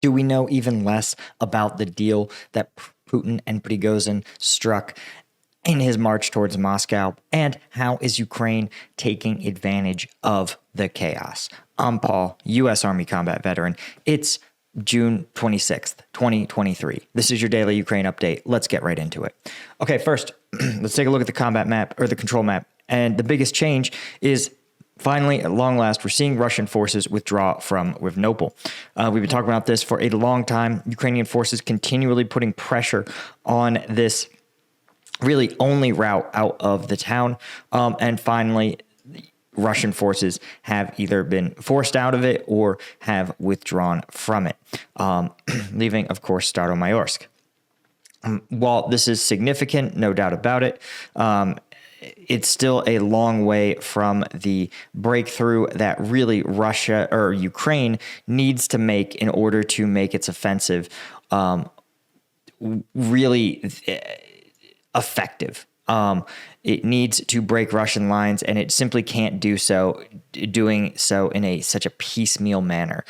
Do we know even less about the deal that Putin and Prigozhin struck in his march towards Moscow? And how is Ukraine taking advantage of the chaos? I'm Paul, U.S. Army combat veteran. It's June 26th, 2023. This is your daily Ukraine update. Let's get right into it. Okay, first, let's take a look at the combat map or the control map. And the biggest change is finally, at long last, we're seeing Russian forces withdraw from Rivnopol. We've been talking about this for a long time. Ukrainian forces continually putting pressure on this really only route out of the town. And finally, Russian forces have either been forced out of it or have withdrawn from it, leaving, of course, Staromayorsk. While this is significant, no doubt about it, it's still a long way from the breakthrough that really Russia or Ukraine needs to make in order to make its offensive really effective. It needs to break Russian lines, and it simply can't do so, doing so in such a piecemeal manner.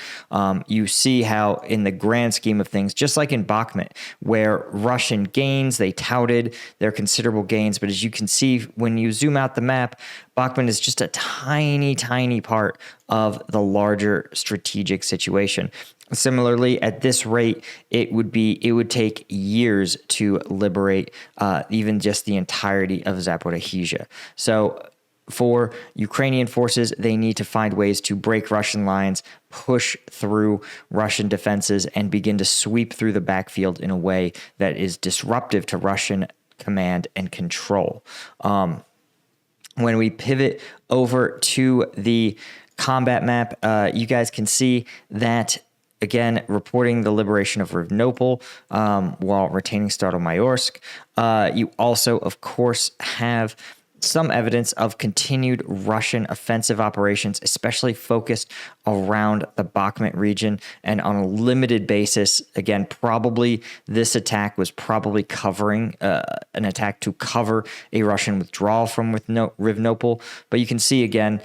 You see how, in the grand scheme of things, just like in Bakhmut, where Russian gains, they touted their considerable gains, but as you can see, when you zoom out the map, Bakhmut is just a tiny, tiny part of the larger strategic situation. Similarly, at this rate, it would take years to liberate even just the entirety of Zaporizhzhia. So for Ukrainian forces, they need to find ways to break Russian lines, push through Russian defenses, and begin to sweep through the backfield in a way that is disruptive to Russian command and control. When we pivot over to the combat map, you guys can see that, again, reporting the liberation of Rivnopol while retaining Staromayorsk. You also, of course, have some evidence of continued Russian offensive operations, especially focused around the Bakhmut region and on a limited basis. Again, probably this attack was probably covering an attack to cover a Russian withdrawal from Rivnopol. But you can see, again,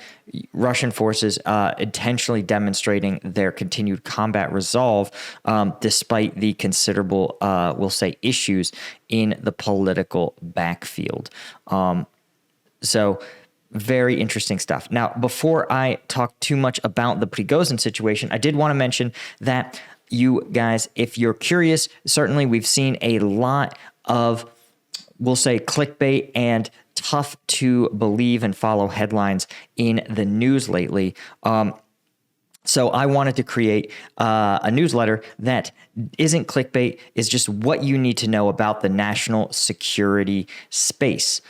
Russian forces intentionally demonstrating their continued combat resolve despite the considerable, we'll say, issues in the political backfield. So very interesting stuff. Now, before I talk too much about the Prigozhin situation, I did want to mention that you guys, if you're curious, certainly we've seen a lot of, we'll say, clickbait and tough to believe and follow headlines in the news lately. So I wanted to create a newsletter that isn't clickbait, is just what you need to know about the national security space.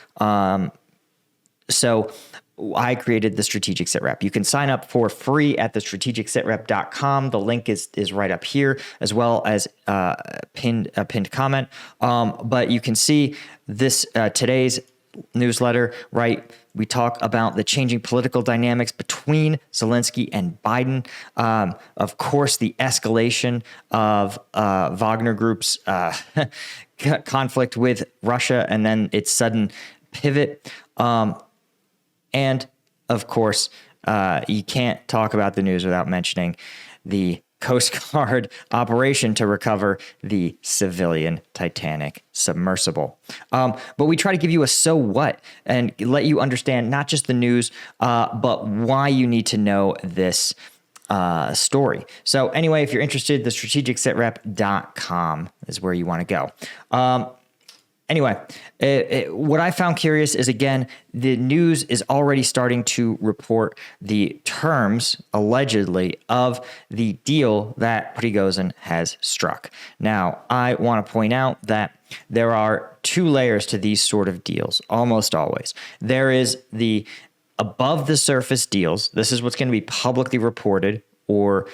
So I created the Strategic Sitrep. You can sign up for free at thestrategicsitrep.com. The link is right up here, as well as a pinned comment. But you can see this today's newsletter, right? We talk about the changing political dynamics between Zelensky and Biden. Of course, the escalation of Wagner Group's conflict with Russia, and then its sudden pivot. And, of course, you can't talk about the news without mentioning the Coast Guard operation to recover the civilian Titanic submersible. But we try to give you a so what and let you understand not just the news, but why you need to know this story. So anyway, if you're interested, thestrategicsitrep.com is where you want to go. Anyway, what I found curious is, again, the news is already starting to report the terms, allegedly, of the deal that Prigozhin has struck. Now, I want to point out that there are two layers to these sort of deals, almost always. There is the above-the-surface deals. This is what's going to be publicly reported or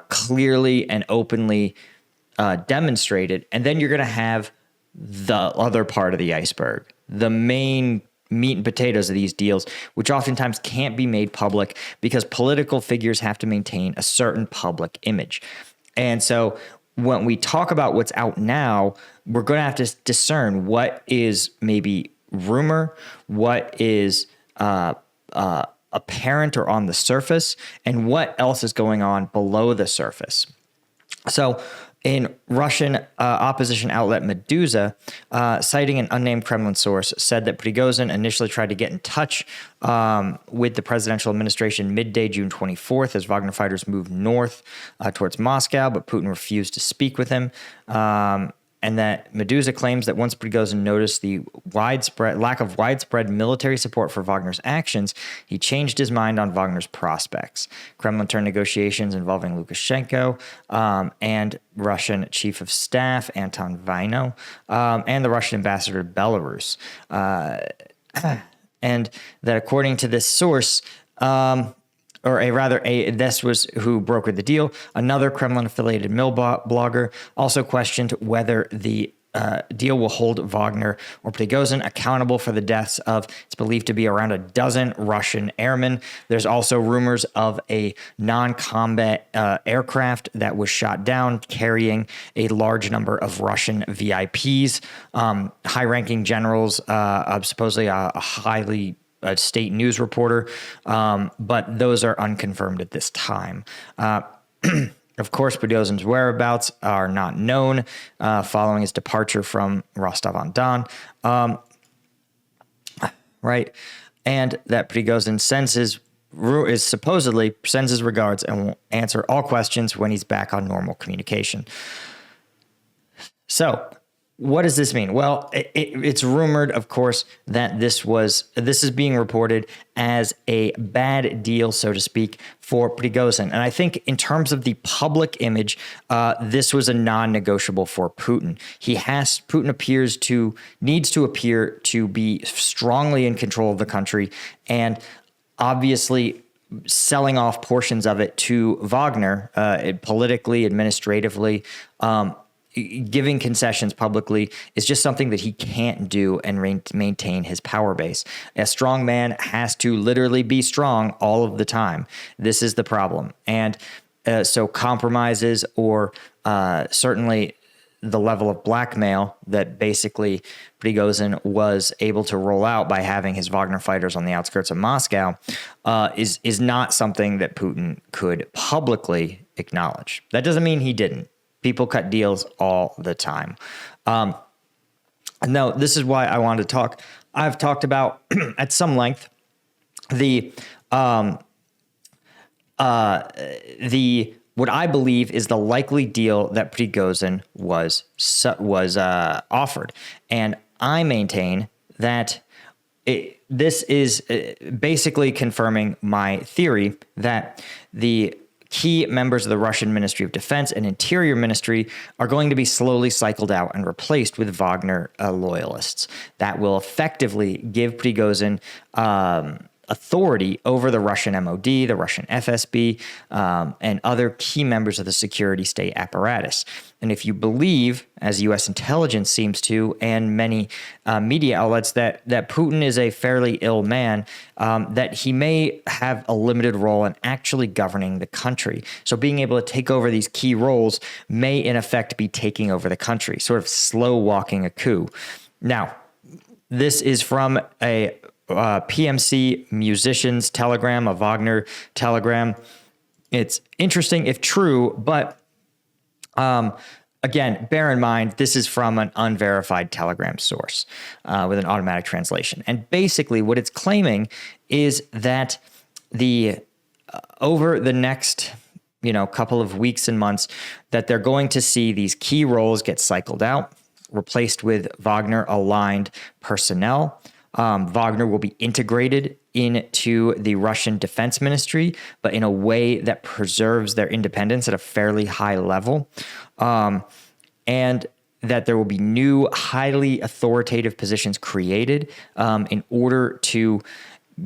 clearly and openly demonstrated. And then you're going to have the other part of the iceberg, the main meat and potatoes of these deals, which oftentimes can't be made public because political figures have to maintain a certain public image. And so when we talk about what's out now, we're going to have to discern what is maybe rumor, what is apparent or on the surface, and what else is going on below the surface. So, in Russian opposition outlet Meduza, citing an unnamed Kremlin source, said that Prigozhin initially tried to get in touch with the presidential administration midday June 24th as Wagner fighters moved north towards Moscow, but Putin refused to speak with him. And that Meduza claims that once Prigozhin noticed the lack of widespread military support for Wagner's actions, he changed his mind on Wagner's prospects. Kremlin turned negotiations involving Lukashenko and Russian Chief of Staff Anton Vaino and the Russian ambassador to Belarus. And that according to this source, this was who brokered the deal. Another Kremlin-affiliated mill blogger also questioned whether the deal will hold Wagner or Prigozhin accountable for the deaths of, it's believed to be around a dozen Russian airmen. There's also rumors of a non-combat aircraft that was shot down carrying a large number of Russian VIPs, high-ranking generals, supposedly a highly state news reporter, but those are unconfirmed at this time. Of course, Prigozhin's whereabouts are not known following his departure from Rostov-on-Don, right? And that Prigozhin supposedly sends his regards and will answer all questions when he's back on normal communication. So, what does this mean? Well, it's rumored, of course, that this is being reported as a bad deal, so to speak, for Prigozhin. And I think in terms of the public image, this was a non-negotiable for Putin. Putin needs to appear to be strongly in control of the country, and obviously selling off portions of it to Wagner, politically, administratively, giving concessions publicly is just something that he can't do and maintain his power base. A strong man has to literally be strong all of the time. This is the problem. And so compromises or certainly the level of blackmail that basically Prigozhin was able to roll out by having his Wagner fighters on the outskirts of Moscow is not something that Putin could publicly acknowledge. That doesn't mean he didn't. People cut deals all the time. Now, this is why I wanted to talk. I've talked about at some length the what I believe is the likely deal that Prigozhin was offered, and I maintain that this is basically confirming my theory that the key members of the Russian Ministry of Defense and Interior Ministry are going to be slowly cycled out and replaced with Wagner loyalists. That will effectively give Prigozhin authority over the Russian MOD, the Russian FSB, and other key members of the security state apparatus. And if you believe, as U.S. intelligence seems to, and many media outlets, that Putin is a fairly ill man, that he may have a limited role in actually governing the country. So being able to take over these key roles may, in effect, be taking over the country, sort of slow walking a coup. Now, this is from a PMC musicians telegram, a Wagner telegram. It's interesting if true, but again, bear in mind, this is from an unverified telegram source with an automatic translation. And basically what it's claiming is that over the next couple of weeks and months, that they're going to see these key roles get cycled out, replaced with Wagner-aligned personnel. Wagner will be integrated into the Russian Defense Ministry, but in a way that preserves their independence at a fairly high level, and that there will be new, highly authoritative positions created in order to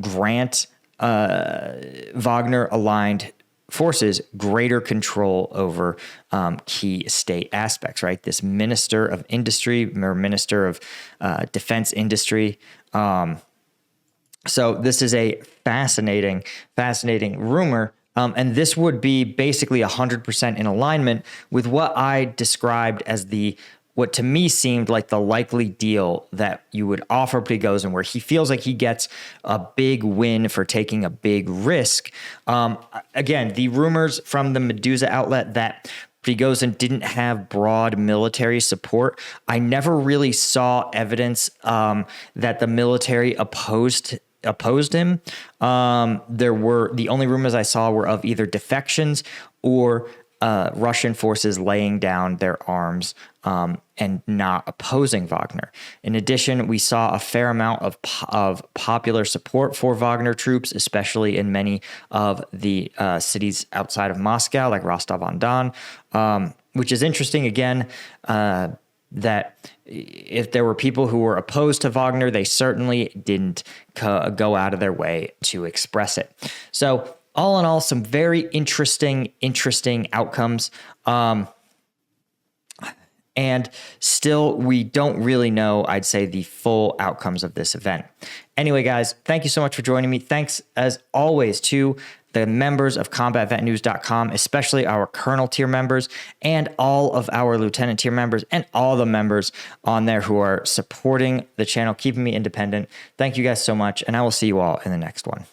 grant Wagner-aligned forces greater control over key state aspects, right? This minister of industry or minister of defense industry. So this is a fascinating rumor. And this would be basically 100% in alignment with what I described as what to me seemed like the likely deal that you would offer Prigozhin, where he feels like he gets a big win for taking a big risk. Again, the rumors from the Meduza outlet that Prigozhin didn't have broad military support. I never really saw evidence that the military opposed him. The only rumors I saw were of either defections or Russian forces laying down their arms and not opposing Wagner. In addition, we saw a fair amount of popular support for Wagner troops, especially in many of the cities outside of Moscow, like Rostov-on-Don, which is interesting, again, that if there were people who were opposed to Wagner, they certainly didn't go out of their way to express it. So all in all, some very interesting outcomes. And still, we don't really know, I'd say, the full outcomes of this event. Anyway, guys, thank you so much for joining me. Thanks, as always, to the members of combatvetnews.com, especially our colonel tier members and all of our lieutenant tier members and all the members on there who are supporting the channel, keeping me independent. Thank you guys so much, and I will see you all in the next one.